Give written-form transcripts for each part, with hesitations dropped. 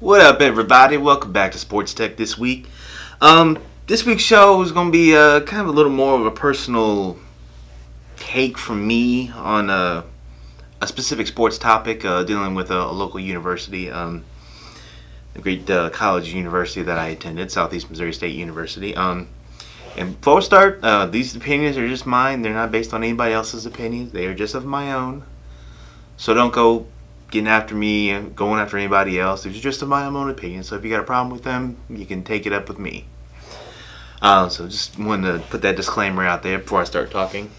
What up, everybody? Welcome back to SportsTech this week. This week's show is going to be kind of a little more of a personal take from me on a specific sports topic dealing with a local university, a great college university that I attended, Southeast Missouri State University. And before we start, these opinions are just mine. They're not based on anybody else's opinions. They are just of my own. So don't go getting after me and going after anybody else. These are just of my own opinion. So if you got a problem with them, you can take it up with me. So just wanted to put that disclaimer out there before I start talking.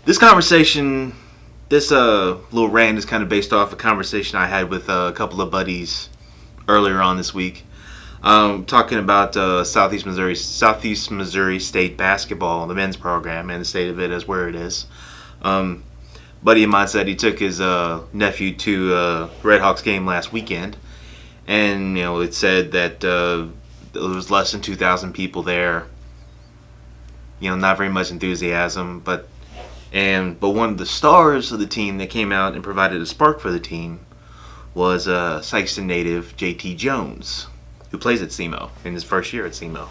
This conversation, this little rant is kind of based off a conversation I had with a couple of buddies earlier on this week. Talking about Southeast Missouri State basketball, the men's program, and the state of it as where it is. Buddy of mine said he took his nephew to a Red Hawks game last weekend, and it said that there was less than 2,000 people there. Not very much enthusiasm, but one of the stars of the team that came out and provided a spark for the team was Sikeston native JT Jones, who plays at SEMO in his first year at SEMO.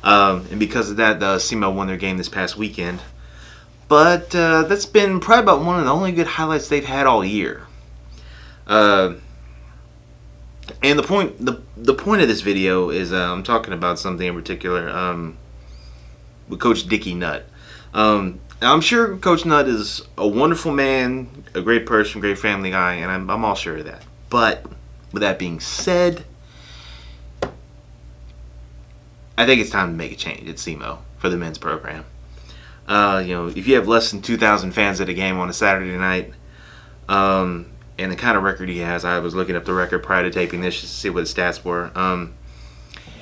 And because of that, SEMO won their game this past weekend. But that's been probably about one of the only good highlights they've had all year. And the point of this video is I'm talking about something in particular with Coach Dickie Nutt. I'm sure Coach Nutt is a wonderful man, a great person, great family guy, and I'm all sure of that. But with that being said, I think it's time to make a change at SEMO for the men's program. If you have less than 2,000 fans at a game on a Saturday night, and the kind of record he has, I was looking up the record prior to taping this just to see what his stats were.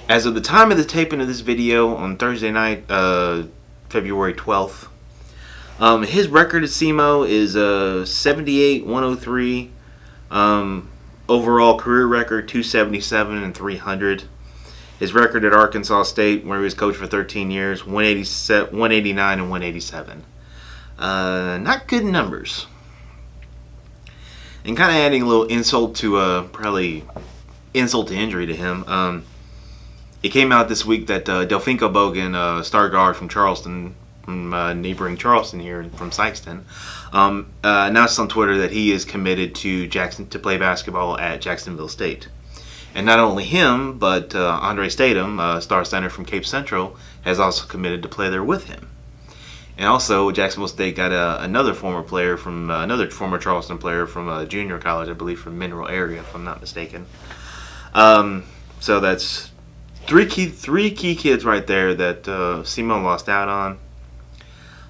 As of the time of the taping of this video on Thursday night, February 12th, his record at SEMO is 78-103. Overall career record 277 and 300. His record at Arkansas State, where he was coached for 13 years, 189 and 187. Not good numbers. And kind of adding a little insult to probably insult to injury to him. It came out this week that Delfinko Bogan, star guard from Charleston, from neighboring Charleston here, from Sikeston, announced on Twitter that he is committed to play basketball at Jacksonville State. And not only him, but Andre Statham, star center from Cape Central, has also committed to play there with him. And also, Jacksonville State got another former Charleston player from a junior college, I believe, from Mineral area, if I'm not mistaken. So that's three key kids right there that SEMO lost out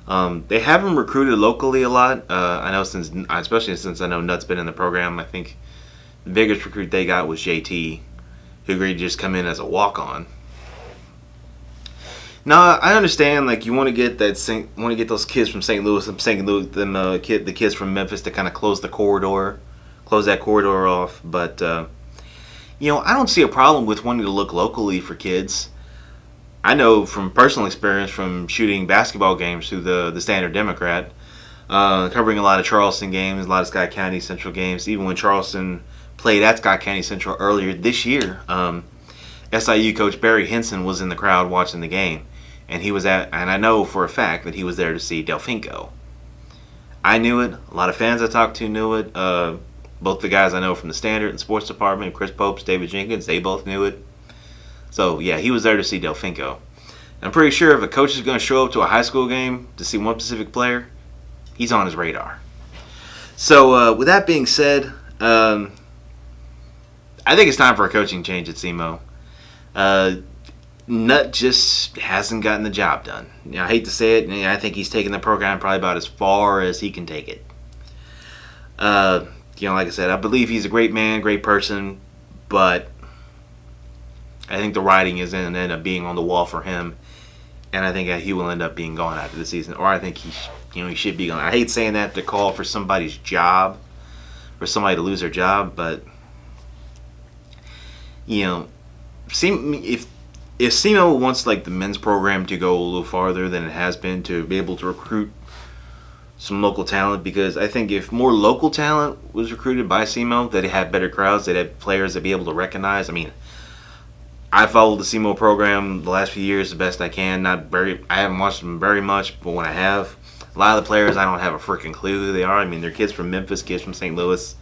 on. They haven't recruited locally a lot. I know especially since I know Nutt's been in the program. I think the biggest recruit they got was JT, who agreed to just come in as a walk-on. Now I understand, like, you want to get those kids from St. Louis, the kids from Memphis to kind of close that corridor off. But I don't see a problem with wanting to look locally for kids. I know from personal experience from shooting basketball games through the Standard Democrat, covering a lot of Charleston games, a lot of Scott County Central games, even when Charleston played at Scott County Central earlier this year. SIU coach Barry Henson was in the crowd watching the game, and I know for a fact that he was there to see Delfinko. I knew it. A lot of fans I talked to knew it. Both the guys I know from the Standard and Sports Department, Chris Popes, David Jenkins, they both knew it. So yeah, he was there to see Delfinko. I'm pretty sure if a coach is going to show up to a high school game to see one specific player, he's on his radar. So with that being said, I think it's time for a coaching change at SEMO. Nutt just hasn't gotten the job done. I hate to say it, I think he's taken the program probably about as far as he can take it. Like I said, I believe he's a great man, great person, but I think the writing is going to end up being on the wall for him, and I think he will end up being gone after the season, or I think he should be gone. I hate saying that to call for somebody's job, for somebody to lose their job, but if SEMO wants like the men's program to go a little farther than it has been, to be able to recruit some local talent, because I think if more local talent was recruited by SEMO, they'd have better crowds. They'd have players that be able to recognize. I mean, I followed the SEMO program the last few years the best I can. I haven't watched them very much, but when I have, a lot of the players I don't have a freaking clue who they are. I mean, they're kids from Memphis, kids from St. Louis.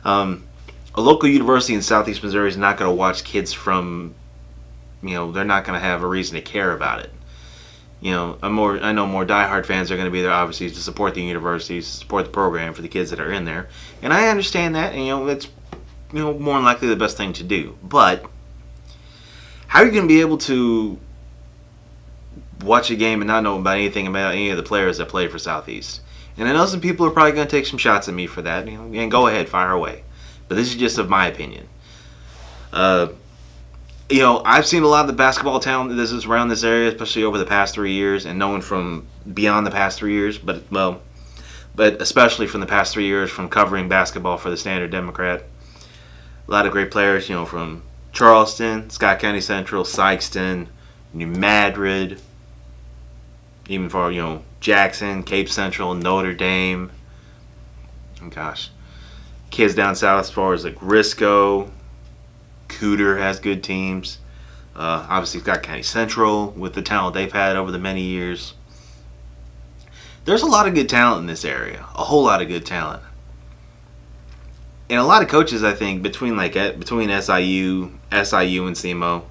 A local university in Southeast Missouri is not going to watch kids from, they're not going to have a reason to care about it. I know more diehard fans are going to be there, obviously, to support the universities, to support the program for the kids that are in there. And I understand that, and, that's, more than likely the best thing to do. But how are you going to be able to watch a game and not know about anything about any of the players that play for Southeast? And I know some people are probably going to take some shots at me for that, and go ahead, fire away. But this is just of my opinion. I've seen a lot of the basketball talent that is around this area, especially over the past 3 years, and knowing from beyond the past 3 years, but especially from the past 3 years from covering basketball for the Standard Democrat. A lot of great players, from Charleston, Scott County Central, Sykeston, New Madrid, even for, Jackson, Cape Central, Notre Dame. And gosh, kids down south as far as like Risco, Cooter has good teams. Obviously, Scott County Central with the talent they've had over the many years. There's a lot of good talent in this area. A whole lot of good talent. And a lot of coaches, I think, between SIU and SEMO,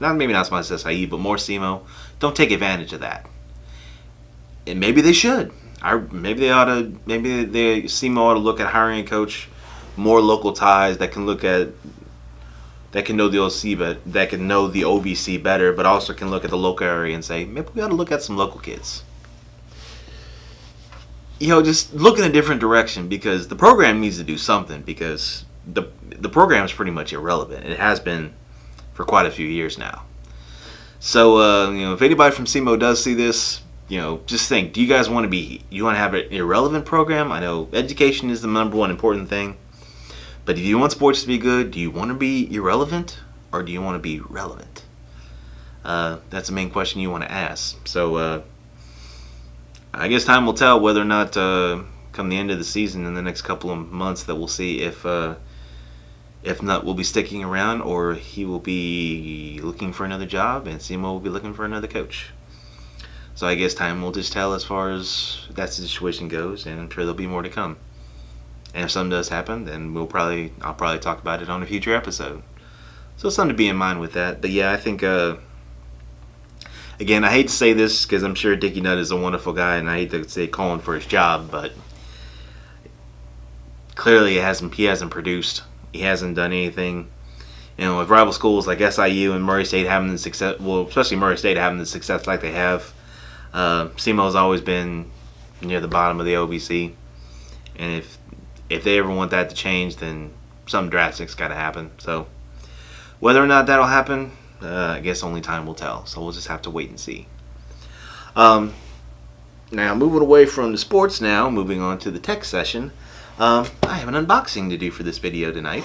maybe not so much SIU, but more SEMO, don't take advantage of that. And maybe they should. Maybe the SEMO ought to look at hiring a coach, more local ties that can know the OC, but that can know the OVC better, but also can look at the local area and say, maybe we ought to look at some local kids. Just look in a different direction, because the program needs to do something, because the program is pretty much irrelevant. It has been for quite a few years now. So, if anybody from SEMO does see this, just think, do you guys want to have an irrelevant program? I know education is the number one important thing. But if you want sports to be good, do you want to be irrelevant or do you want to be relevant? That's the main question you want to ask. So I guess time will tell whether or not come the end of the season in the next couple of months that we'll see if not, we'll be sticking around or he will be looking for another job and SEMO will be looking for another coach. So I guess time will just tell as far as that situation goes, and I'm sure there'll be more to come. And if something does happen, then I'll probably talk about it on a future episode. So something to be in mind with that. But yeah, I think, again, I hate to say this because I'm sure Dickie Nutt is a wonderful guy, and I hate to say calling for his job, but clearly he hasn't produced. He hasn't done anything. With rival schools like SIU and Murray State having the success, well, especially Murray State having the success like they have, SEMO's always been near the bottom of the OVC. And if they ever want that to change, then something drastic's got to happen. So whether or not that'll happen, I guess only time will tell. So we'll just have to wait and see. Now moving away from the sports now, moving on to the tech session. I have an unboxing to do for this video tonight.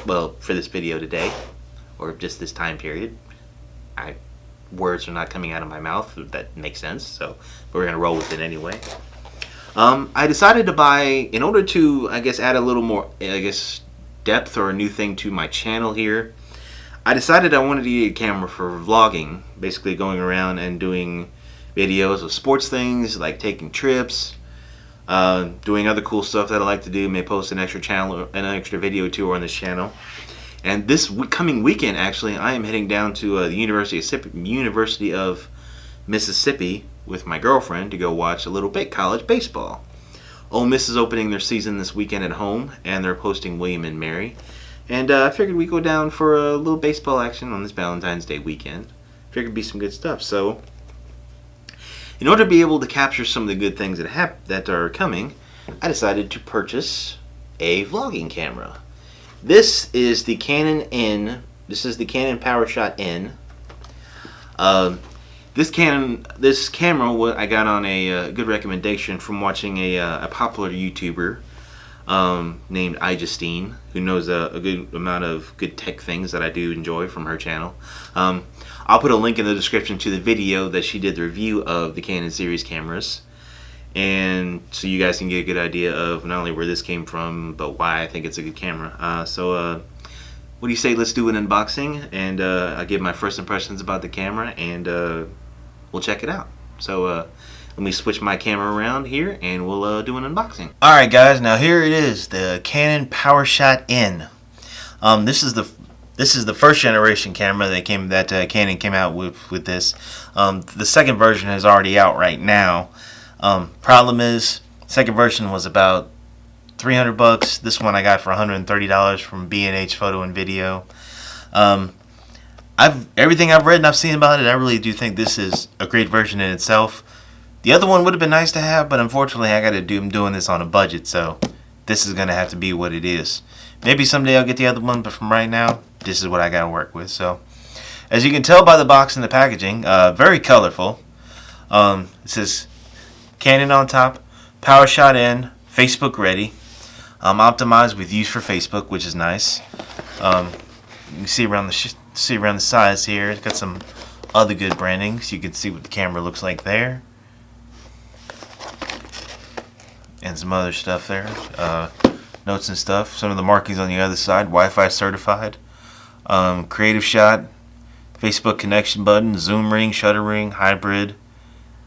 Well, for this video today, or just this time period. Words are not coming out of my mouth. That makes sense. So we're gonna roll with it anyway. I decided to buy, in order to, add a little more, depth or a new thing to my channel here, I decided I wanted to get a camera for vlogging, basically going around and doing videos of sports things, like taking trips, doing other cool stuff that I like to do, may post an extra video tour on this channel. And this coming weekend, actually, I am heading down to the University of Mississippi with my girlfriend to go watch a little college baseball. Ole Miss is opening their season this weekend at home, and they're hosting William and Mary. And I figured we'd go down for a little baseball action on this Valentine's Day weekend. Figured it'd be some good stuff. So, in order to be able to capture some of the good things that are coming, I decided to purchase a vlogging camera. This is the Cannon N. This is the Cannon Powershot N. This camera I got on a good recommendation from watching a popular YouTuber named iJustine, who knows a good amount of good tech things that I do enjoy from her channel. I'll put a link in the description to the video that she did the review of the Canon series cameras. and so you guys can get a good idea of not only where this came from, but why I think it's a good camera. What do you say? Let's do an unboxing, and I'll give my first impressions about the camera, and we'll check it out. So let me switch my camera around here, and we'll do an unboxing. All right, guys. Now here it is, the Cannon Powershot N. This is the first generation camera that Canon came out with this. The second version is already out right now. Problem is, second version was about $300. This one I got for $130 from B&H Photo and Video. Everything I've read and I've seen about it, I really do think this is a great version in itself. The other one would have been nice to have, but unfortunately I'm doing this on a budget, so this is gonna have to be what it is. Maybe someday I'll get the other one, but from right now, this is what I gotta work with. So, as you can tell by the box and the packaging, very colorful. It says Canon on top, Powershot N, Facebook ready. Optimized with use for Facebook, which is nice. You can see around the sides here. It's got some other good branding, so you can see what the camera looks like there, and some other stuff there. Notes and stuff. Some of the markings on the other side. Wi-Fi certified. Creative shot. Facebook connection button. Zoom ring, shutter ring, hybrid,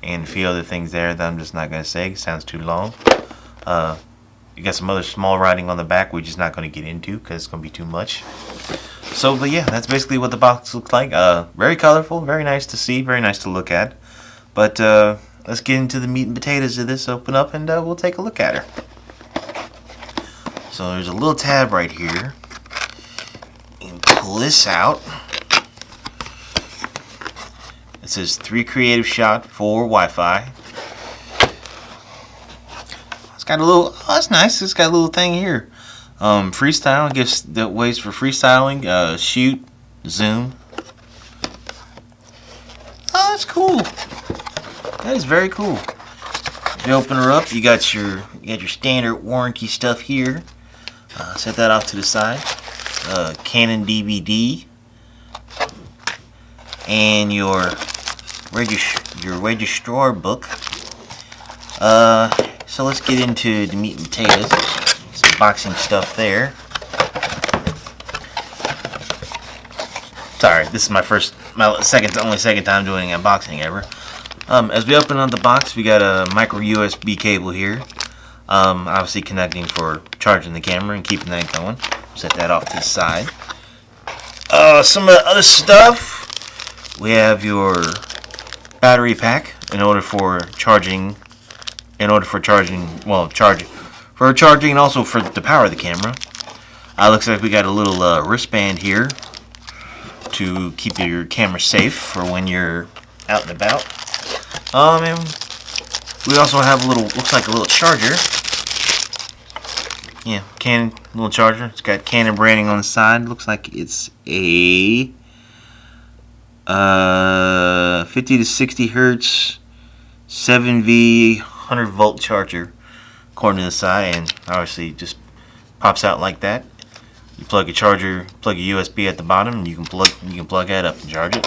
and a few other things there that I'm just not going to say. It sounds too long. You got some other small writing on the back we're just not going to get into because it's going to be too much. So, but yeah, that's basically what the box looks like. Very colorful, very nice to see, very nice to look at. But let's get into the meat and potatoes of this. Open up and we'll take a look at her. So there's a little tab right here. You can pull this out. It says 3 creative shot, 4 Wi-Fi. It's got a little, oh, that's nice. It's got a little thing here. Freestyle, I guess that ways for freestyling. Shoot, zoom. Oh, that's cool. That is very cool. If you open her up, you got your standard warranty stuff here. Set that off to the side. Canon DVD and your registrar book. So let's get into the meat and potatoes. Some boxing stuff there. Sorry, this is my only second time doing unboxing ever. As we open up the box, we got a micro USB cable here. Obviously connecting for charging the camera and keeping that going. Set that off to the side. Some of the other stuff. We have your battery pack in order for charging. For charging and also for the power of the camera. Looks like we got a little wristband here to keep your camera safe for when you're out and about. And we also have looks like a little charger. Yeah, Canon little charger. It's got Canon branding on the side. Looks like it's a 50 to 60 hertz 7V 100 volt charger, according to the side, and obviously it just pops out like that. You plug a USB at the bottom, and you can plug that up and charge it.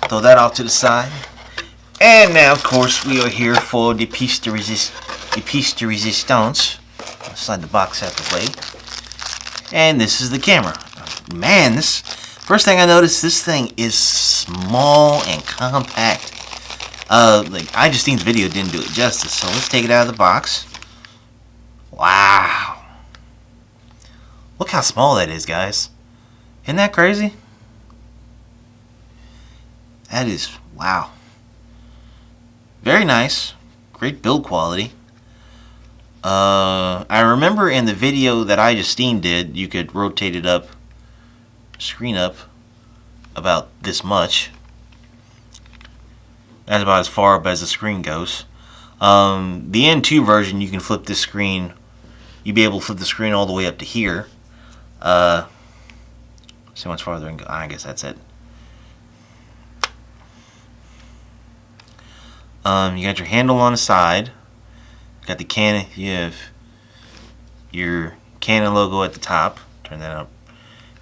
Throw that off to the side. And now, of course, we are here for the piece de resistance. I'll slide the box out the way. And this is the camera. Man, first thing I noticed, this thing is small and compact. I just think the video didn't do it justice. So let's take it out of the box. Wow. Look how small that is, guys. Isn't that crazy? That is, wow. Very nice. Great build quality. I remember in the video that iJustine did, you could rotate it up, screen up, about this much. That's about as far up as the screen goes. The N2 version, you can flip this screen. You'll be able to flip the screen all the way up to here. See much farther and go. I guess that's it. You got your handle on the side. You got the Canon. You have your Canon logo at the top. Turn that up.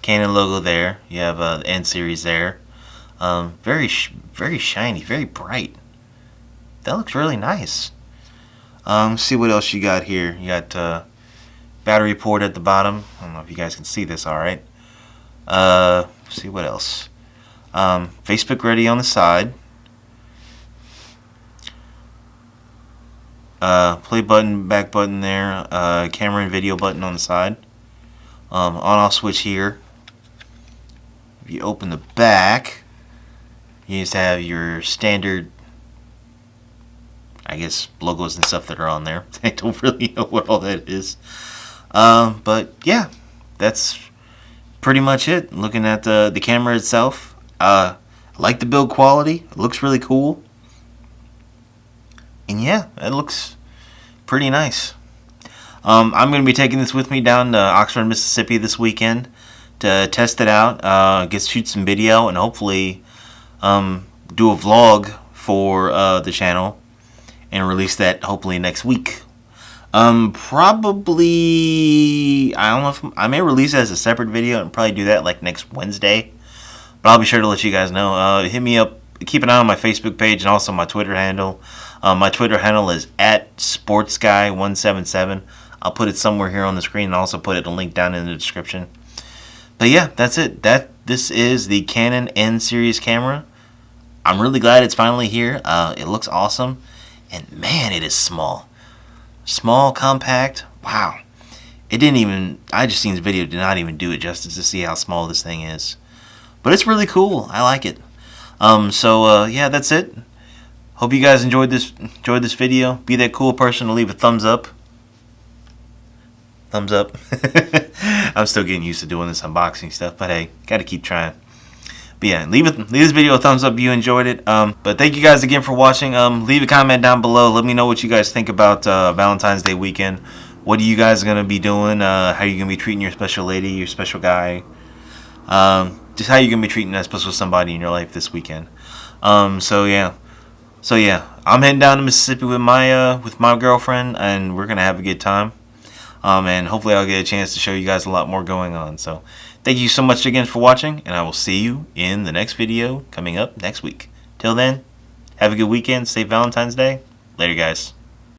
Canon logo there. You have the N series there. Very shiny, very bright. that looks really nice. See what else you got here. You got battery port at the bottom. I don't know if you guys can see this all right. See what else. Facebook ready on the side. Play button, back button there. Camera and video button on the side. On-off switch here. If you open the back, you just have your standard, I guess, logos and stuff that are on there. I don't really know what all that is. But yeah, that's pretty much it. Looking at the camera itself, I like the build quality. It looks really cool. And yeah, it looks pretty nice. I'm going to be taking this with me down to Oxford, Mississippi this weekend to test it out, shoot some video, and hopefully do a vlog for the channel and release that hopefully next week. Probably, I don't know if I may release it as a separate video and probably do that like next Wednesday. But I'll be sure to let you guys know. Hit me up. Keep an eye on my Facebook page and also my Twitter handle. My Twitter handle is @sportsguy177. I'll put it somewhere here on the screen and also put a link down in the description. But yeah, that's it. This is the Canon N series camera. I'm really glad it's finally here. It looks awesome. And man, it is small. Small, compact. Wow. I just seen this video, did not even do it justice to see how small this thing is. But it's really cool. I like it. Yeah, that's it. Hope you guys enjoyed this video. Be that cool person to leave a thumbs up. Thumbs up. I'm still getting used to doing this unboxing stuff, but hey, gotta keep trying. But yeah, leave this video a thumbs up if you enjoyed it. But thank you guys again for watching. Leave a comment down below. Let me know what you guys think about Valentine's Day weekend. What are you guys gonna be doing? How are you gonna be treating your special lady, your special guy? Just how you gonna be treating that special somebody in your life this weekend. So yeah, I'm heading down to Mississippi with my girlfriend, and we're gonna have a good time. And hopefully I'll get a chance to show you guys a lot more going on. So thank you so much again for watching, and I will see you in the next video coming up next week. Till then, have a good weekend. Safe Valentine's Day. Later, guys.